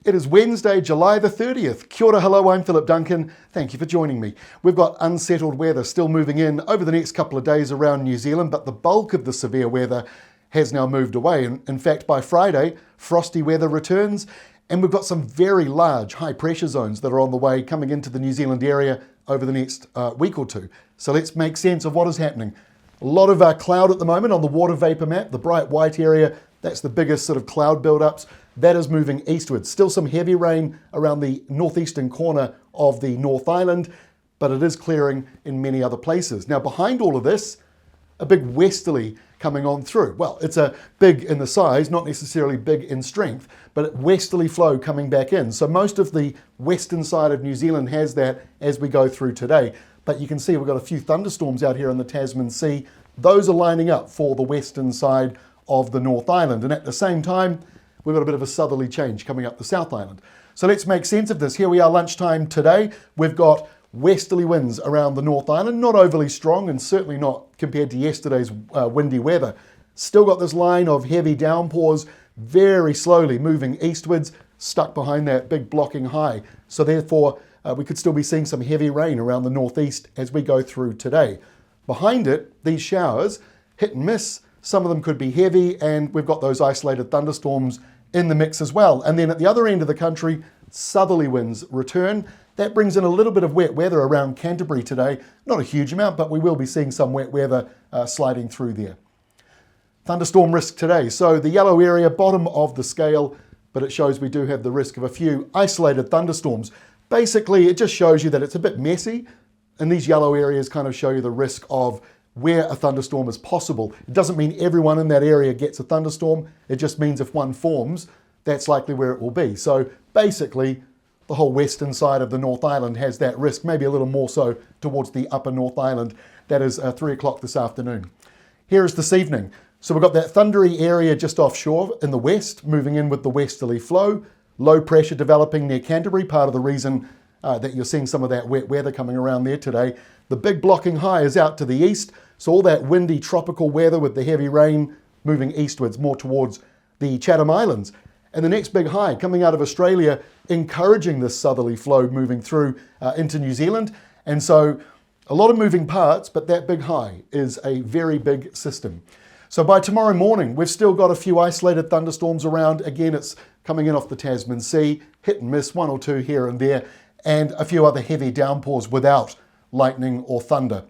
It is Wednesday, July the 30th. Kia ora, hello, I'm Philip Duncan. Thank you for joining me. We've got unsettled weather still moving in over the next couple of days around New Zealand, but the bulk of the severe weather has now moved away. And in fact, by Friday, frosty weather returns, and we've got some very large high pressure zones that are on the way coming into the New Zealand area over the next week or two. So let's make sense of what is happening. A lot of cloud at the moment on the water vapor map, the bright white area, that's the biggest sort of cloud buildups. That is moving eastwards. Still some heavy rain around the northeastern corner of the North Island, but it is clearing in many other places. Now behind all of this, a big westerly coming on through. Well, it's a big in the size, not necessarily big in strength, but a westerly flow coming back in. So most of the western side of New Zealand has that as we go through today. But you can see we've got a few thunderstorms out here in the Tasman Sea. Those are lining up for the western side of the North Island. And at the same time, we've got a bit of a southerly change coming up the South Island. So let's make sense of this. Here we are lunchtime today. We've got westerly winds around the North Island, not overly strong and certainly not compared to yesterday's windy weather. Still got this line of heavy downpours very slowly moving eastwards, stuck behind that big blocking high. So therefore, we could still be seeing some heavy rain around the northeast as we go through today. Behind it, these showers, hit and miss. Some of them could be heavy, and we've got those isolated thunderstorms in the mix as well. And then at the other end of the country, southerly winds return. That brings in a little bit of wet weather around Canterbury today. Not a huge amount, but we will be seeing some wet weather sliding through there. Thunderstorm risk today. So the yellow area, bottom of the scale, but it shows we do have the risk of a few isolated thunderstorms. Basically, it just shows you that it's a bit messy, and these yellow areas kind of show you the risk of where a thunderstorm is possible. It doesn't mean everyone in that area gets a thunderstorm. It just means if one forms, that's likely where it will be. So basically, the whole western side of the North Island has that risk, maybe a little more so towards the upper North Island. That is 3 o'clock this afternoon. Here is this evening. So we've got that thundery area just offshore in the west, moving in with the westerly flow. Low pressure developing near Canterbury, part of the reason that you're seeing some of that wet weather coming around there today. The big blocking high is out to the east, so all that windy tropical weather with the heavy rain moving eastwards, more towards the Chatham Islands. And the next big high coming out of Australia, encouraging this southerly flow moving through into New Zealand. And so a lot of moving parts, but that big high is a very big system. So by tomorrow morning, we've still got a few isolated thunderstorms around. Again, it's coming in off the Tasman Sea, hit and miss, one or two here and there, and a few other heavy downpours without lightning or thunder.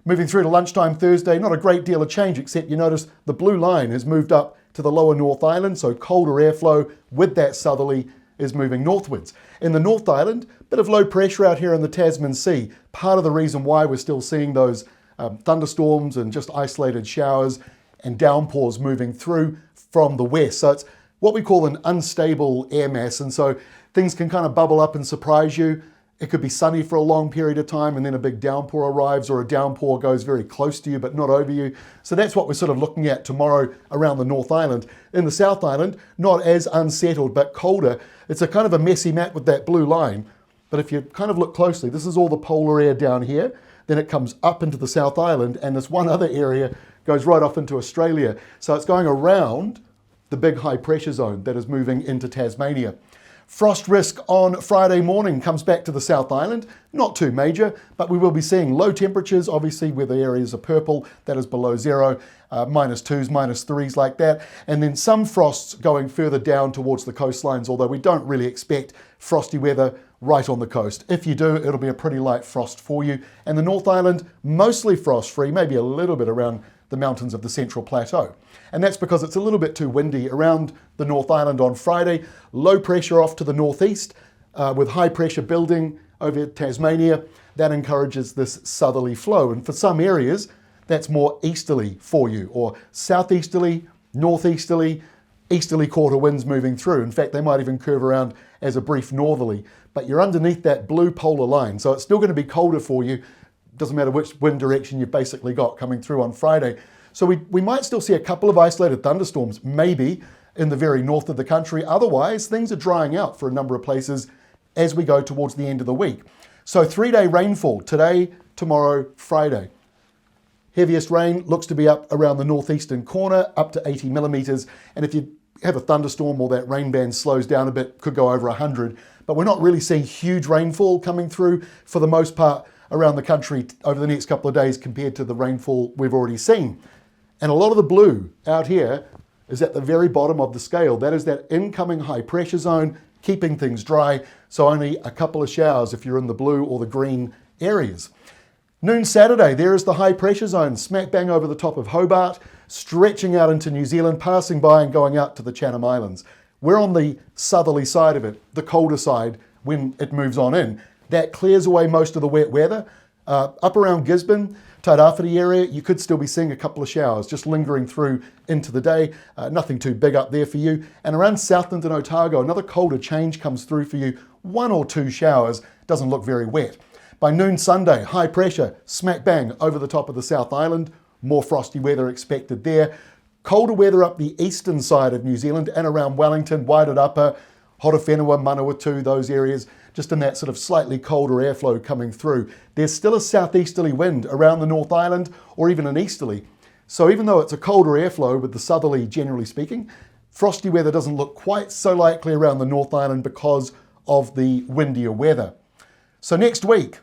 Moving through to lunchtime Thursday, not a great deal of change, except you notice the blue line has moved up to the lower North Island, so colder airflow with that southerly is moving northwards. In the North Island, bit of low pressure out here in the Tasman Sea. Part of the reason why we're still seeing those thunderstorms and just isolated showers and downpours moving through from the west. So it's what we call an unstable air mass, and so things can kind of bubble up and surprise you. It could be sunny for a long period of time and then a big downpour arrives, or a downpour goes very close to you but not over you. So that's what we're sort of looking at tomorrow around the North Island. In the South Island, not as unsettled but colder. It's a kind of a messy map with that blue line. But if you kind of look closely, this is all the polar air down here. Then it comes up into the South Island, and this one other area goes right off into Australia. So it's going around the big high pressure zone that is moving into Tasmania. Frost risk on Friday morning comes back to the South Island. Not too major, but we will be seeing low temperatures, obviously where the areas are purple, that is below zero, -2s, -3s like that. And then some frosts going further down towards the coastlines, although we don't really expect frosty weather right on the coast. If you do, it'll be a pretty light frost for you. And the North Island, mostly frost-free, maybe a little bit around the mountains of the Central Plateau. And that's because it's a little bit too windy around the North Island on Friday. Low pressure off to the northeast with high pressure building over Tasmania. That encourages this southerly flow. And for some areas, that's more easterly for you, or southeasterly, northeasterly, easterly quarter winds moving through. In fact, they might even curve around as a brief northerly. But you're underneath that blue polar line, so it's still going to be colder for you. Doesn't matter which wind direction you've basically got coming through on Friday. So we might still see a couple of isolated thunderstorms, maybe in the very north of the country. Otherwise, things are drying out for a number of places as we go towards the end of the week. So 3-day rainfall today, tomorrow, Friday. Heaviest rain looks to be up around the northeastern corner, up to 80 millimetres. And if you have a thunderstorm or that rain band slows down a bit, could go over 100, but we're not really seeing huge rainfall coming through for the most part around the country over the next couple of days compared to the rainfall we've already seen. And a lot of the blue out here is at the very bottom of the scale. That is that incoming high pressure zone, keeping things dry, so only a couple of showers if you're in the blue or the green areas. Noon Saturday, there is the high pressure zone, smack bang over the top of Hobart, stretching out into New Zealand, passing by and going out to the Chatham Islands. We're on the southerly side of it, the colder side, when it moves on in. That clears away most of the wet weather. Up around Gisborne, Tairāwhiti area, you could still be seeing a couple of showers just lingering through into the day. Nothing too big up there for you. And around Southland and Otago, another colder change comes through for you. 1 or 2 showers, doesn't look very wet. By noon Sunday, high pressure, smack bang over the top of the South Island. More frosty weather expected there. Colder weather up the eastern side of New Zealand and around Wellington, Wairarapa, Horowhenua, Manawatu, those areas, just in that sort of slightly colder airflow coming through. There's still a southeasterly wind around the North Island or even an easterly. So even though it's a colder airflow with the southerly generally speaking, frosty weather doesn't look quite so likely around the North Island because of the windier weather. So next week,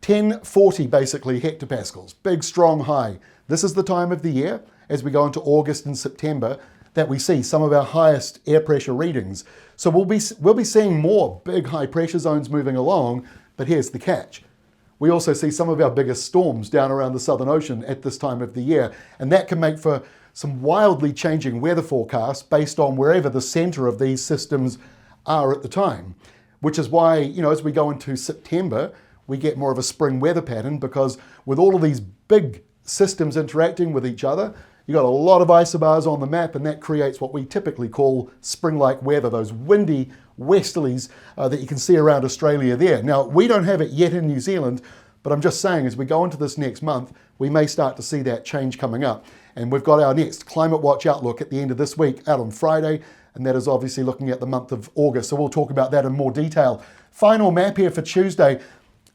1040 basically hectopascals, big strong high. This is the time of the year as we go into August and September that we see some of our highest air pressure readings. So we'll be seeing more big high pressure zones moving along, but here's the catch. We also see some of our biggest storms down around the Southern Ocean at this time of the year, and that can make for some wildly changing weather forecasts based on wherever the center of these systems are at the time, which is why, as we go into September, we get more of a spring weather pattern, because with all of these big systems interacting with each other, you've got a lot of isobars on the map, and that creates what we typically call spring-like weather, those windy westerlies that you can see around Australia there. Now, we don't have it yet in New Zealand, but I'm just saying as we go into this next month, we may start to see that change coming up. And we've got our next Climate Watch Outlook at the end of this week out on Friday, and that is obviously looking at the month of August. So we'll talk about that in more detail. Final map here for Tuesday.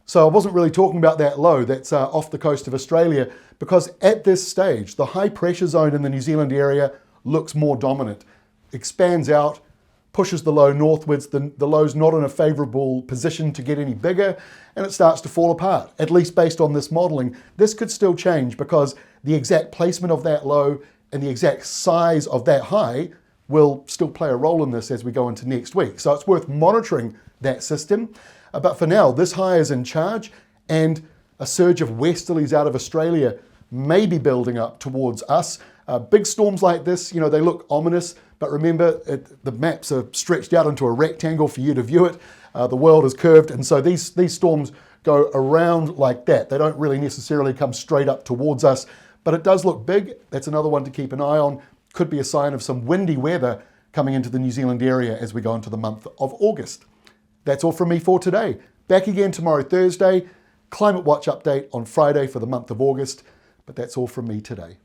So I wasn't really talking about that low that's off the coast of Australia, because at this stage, the high pressure zone in the New Zealand area looks more dominant, expands out, pushes the low northwards. The low's not in a favourable position to get any bigger, and it starts to fall apart, at least based on this modelling. This could still change, because the exact placement of that low and the exact size of that high will still play a role in this as we go into next week. So it's worth monitoring that system. But for now, this high is in charge, and a surge of westerlies out of Australia may be building up towards us. Big storms like this, they look ominous, but remember, the maps are stretched out into a rectangle for you to view it. The world is curved, and so these storms go around like that. They don't really necessarily come straight up towards us, but it does look big. That's another one to keep an eye on. Could be a sign of some windy weather coming into the New Zealand area as we go into the month of August. That's all from me for today. Back again tomorrow, Thursday. Climate Watch update on Friday for the month of August. But that's all from me today.